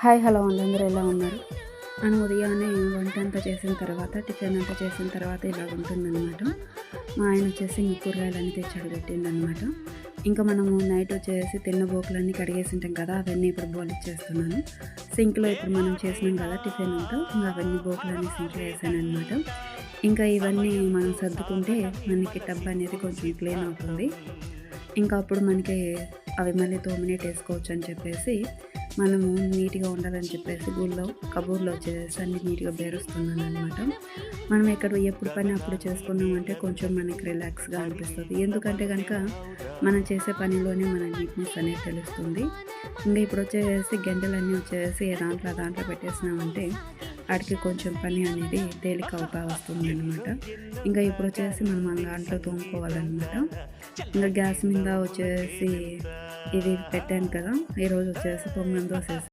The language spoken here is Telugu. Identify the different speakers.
Speaker 1: హాయ్ హలో అండి, అందరూ ఎలా ఉన్నారు? మనం ఉదయాన్నే వంట అంతా చేసిన తర్వాత, టిఫిన్ అంతా చేసిన తర్వాత ఇలా ఉంటుందన్నమాట. మా ఆయన వచ్చేసి ఇంక కూరగాయలన్నీ తెచ్చాడు పెట్టిండనమాట. ఇంకా మనము నైట్ వచ్చేసి తిన్న బోకులన్నీ కడిగేసి ఉంటాం కదా, అవన్నీ ఇప్పుడు బోలిచ్చేస్తున్నాను. సింక్లో ఇప్పుడు మనం చేసినాం కదా టిఫిన్ అంతా, ఇంకా అవన్నీ బోకులన్నీ సింక్లో వేసానమాట. ఇంకా ఇవన్నీ మనం సర్దుకుంటే మనకి టబ్ అనేది కొంచెం క్లీన్ అవుతుంది. ఇంకా అప్పుడు మనకి అవి మళ్ళీ తోమినేట్ వేసుకోవచ్చు అని చెప్పేసి మనము నీట్గా ఉండాలని చెప్పేసి కబోర్డ్లో వచ్చేసి అన్ని నీట్గా బేరుస్తున్నాను అనమాట. మనం ఎప్పుడు పని అప్పుడు చేసుకున్నామంటే కొంచెం మనకి రిలాక్స్గా అనిపిస్తుంది. ఎందుకంటే కనుక మనం చేసే పనిలోనే మన నీట్నెస్ అనేది తెలుస్తుంది. ఇంకా ఇప్పుడు వచ్చేసి గంటలన్నీ వచ్చేసి దాంట్లో పెట్టేసినామంటే వాటికి కొంచెం పని అనేది తేలిక అవుతా వస్తుంది అనమాట. ఇంకా ఇప్పుడు వచ్చేసి మనం దాంట్లో తోముకోవాలన్నమాట. ఇంకా గ్యాస్ మీద వచ్చేసి ఇవి పెట్టాను కదా, ఈరోజు వచ్చేసి పొంగల్ దోశ